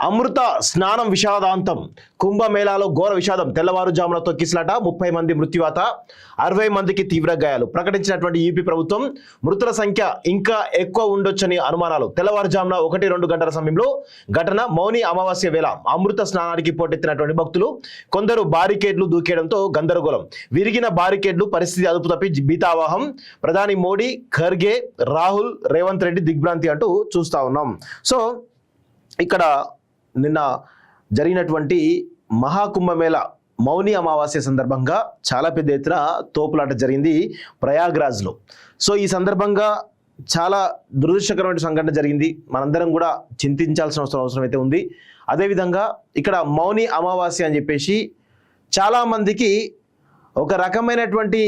అమృత స్నానం విషాదాంతం. కుంభమేళాలో ఘోర విషాదం. తెల్లవారుజామున తొక్కిసలాట, 30 మంది మృత్యువాత, 60 మందికి తీవ్ర గాయాలు. ప్రకటించినటువంటి యూపీ ప్రభుత్వం మృతుల సంఖ్య ఇంకా ఎక్కువ ఉండొచ్చని అనుమానాలు. తెల్లవారుజామున 1-2 గంటల సమయంలో ఘటన. మౌని అమావాస్య వేళ అమృత స్నానానికి పోటెత్తినటువంటి భక్తులు కొందరు బారికేడ్లు దూకేయడంతో గందరగోళం. విరిగిన బారికేడ్లు పరిస్థితి అదుపు తప్పి బీతావాహం. ప్రధాని మోడీ, ఖర్గే, రాహుల్, రేవంత్ రెడ్డి దిగ్భ్రాంతి అంటూ చూస్తా ఉన్నాం. సో ఇక్కడ నిన్న జరిగినటువంటి మహాకుంభమేళ మౌని అమావాస్య సందర్భంగా చాలా పెద్ద ఎత్తున తోపులాట జరిగింది ప్రయాగ్రాజ్లో. సో ఈ సందర్భంగా చాలా దురదృష్టకరమైన సంఘటన జరిగింది. మనందరం కూడా చింతించాల్సిన అవసరం అయితే ఉంది. అదేవిధంగా ఇక్కడ మౌని అమావాస్య అని చెప్పేసి చాలామందికి ఒక రకమైనటువంటి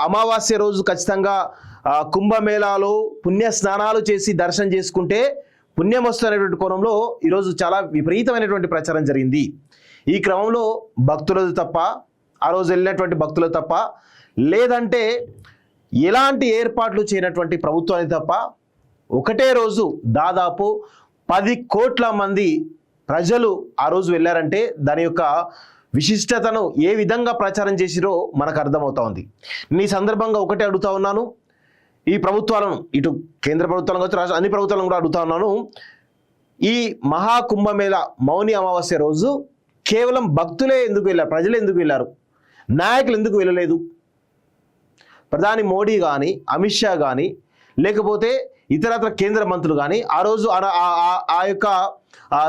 అమావాస్య రోజు ఖచ్చితంగా కుంభమేళాలో పుణ్య స్నానాలు చేసి దర్శనం చేసుకుంటే పుణ్యం వస్తున్నటువంటి కోణంలో ఈరోజు చాలా విపరీతమైనటువంటి ప్రచారం జరిగింది. ఈ క్రమంలో భక్తులది తప్ప, ఆ రోజు వెళ్ళినటువంటి భక్తులది తప్ప, లేదంటే ఎలాంటి ఏర్పాట్లు చేయనటువంటి ప్రభుత్వాన్ని తప్ప, ఒకటే రోజు దాదాపు 10 కోట్ల మంది ప్రజలు ఆ రోజు వెళ్ళారంటే దాని యొక్క విశిష్టతను ఏ విధంగా ప్రచారం చేసిరో మనకు అర్థమవుతా ఉంది. ఈ సందర్భంగా ఒకటే అడుగుతా ఉన్నాను, ఈ ప్రభుత్వాలను, ఇటు కేంద్ర ప్రభుత్వాలను కావచ్చు, రాష్ట్ర అన్ని ప్రభుత్వాలను కూడా అడుగుతా ఉన్నాను. ఈ మహాకుంభమేళ మౌని అమావాస్య రోజు కేవలం భక్తులే ఎందుకు వెళ్ళారు? ప్రజలు ఎందుకు వెళ్ళారు? నాయకులు ఎందుకు వెళ్ళలేదు? ప్రధాని మోడీ కానీ, అమిత్ షా కానీ, లేకపోతే ఇతరత్ర కేంద్ర మంత్రులు కానీ, ఆ రోజు ఆ యొక్క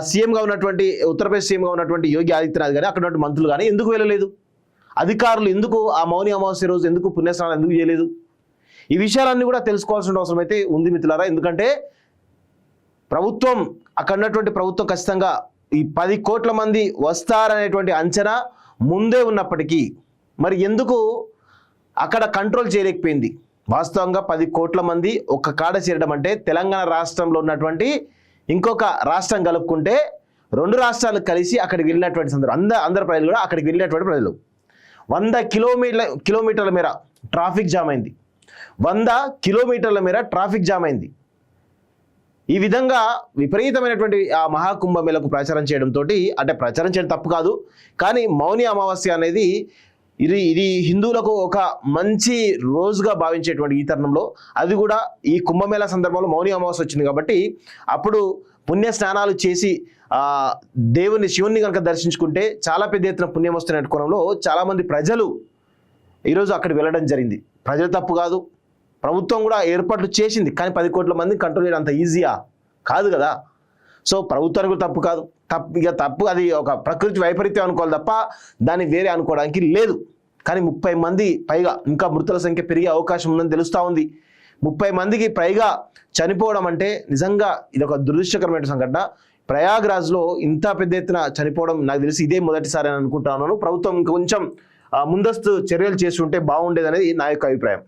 సీఎంగా ఉన్నటువంటి ఉత్తరప్రదేశ్ సీఎంగా ఉన్నటువంటి యోగి ఆదిత్యనాథ్ కానీ, అక్కడ ఉన్నటువంటి మంత్రులు కానీ ఎందుకు వెళ్ళలేదు? అధికారులు ఎందుకు ఆ మౌని అమావాస్య రోజు ఎందుకు పుణ్యస్నానం ఎందుకు చేయలేదు? ఈ విషయాలన్నీ కూడా తెలుసుకోవాల్సిన అవసరం అయితే ఉంది మిత్రులారా. ఎందుకంటే ప్రభుత్వం, అక్కడ ఉన్నటువంటి ప్రభుత్వం ఖచ్చితంగా ఈ 10 కోట్ల మంది వస్తారనేటువంటి అంచనా ముందే ఉన్నప్పటికీ మరి ఎందుకు అక్కడ కంట్రోల్ చేయలేకపోయింది? వాస్తవంగా 10 కోట్ల మంది ఒక్క కాడ చేరడం అంటే తెలంగాణ రాష్ట్రంలో ఉన్నటువంటి ఇంకొక రాష్ట్రం కలుపుకుంటే 2 రాష్ట్రాలు కలిసి అక్కడికి వెళ్ళినటువంటి సందర్భం. అందరు ప్రజలు కూడా అక్కడికి వెళ్ళినటువంటి ప్రజలు 100 కిలోమీటర్ల మేర ట్రాఫిక్ జామ్ అయింది. 100 కిలోమీటర్ల మేర ట్రాఫిక్ జామ్ అయింది. ఈ విధంగా విపరీతమైనటువంటి ఆ మహాకుంభమేళకు ప్రచారం చేయడంతో, అంటే ప్రచారం చేయడం తప్పు కాదు, కానీ మౌని అమావాస్య అనేది ఇది హిందువులకు ఒక మంచి రోజుగా భావించేటువంటి ఈ తరుణంలో, అది కూడా ఈ కుంభమేళ సందర్భంలో మౌని అమావాస్య వచ్చింది కాబట్టి అప్పుడు పుణ్య స్నానాలు చేసి దేవుని శివుణ్ణి కనుక దర్శించుకుంటే చాలా పెద్ద ఎత్తున పుణ్యం వస్తున్న కోణంలో చాలామంది ప్రజలు ఈరోజు అక్కడికి వెళ్ళడం జరిగింది. ప్రజలు తప్పు కాదు, ప్రభుత్వం కూడా ఏర్పాట్లు చేసింది, కానీ 10 కోట్ల మందిని కంట్రోల్ చేయడం అంత ఈజీయా కాదు కదా. సో ప్రభుత్వానికి కూడా తప్పు కాదు, తప్పు అది ఒక ప్రకృతి వైపరీత్యం అనుకోవాలి తప్ప దాన్ని వేరే అనుకోవడానికి లేదు. కానీ 30 మంది పైగా ఇంకా మృతుల సంఖ్య పెరిగే అవకాశం ఉందని తెలుస్తూ ఉంది. 30 మందికి పైగా చనిపోవడం అంటే నిజంగా ఇది ఒక దురదృష్టకరమైన సంఘటన. ప్రయాగ్రాజ్లో ఇంత పెద్ద ఎత్తున చనిపోవడం నాకు తెలిసి ఇదే మొదటిసారి అని అనుకుంటా ఉన్నాను. ప్రభుత్వం ఇంకొంచెం ముందస్తు చర్యలు చేస్తుంటే బాగుండేదనేది నా యొక్క అభిప్రాయం.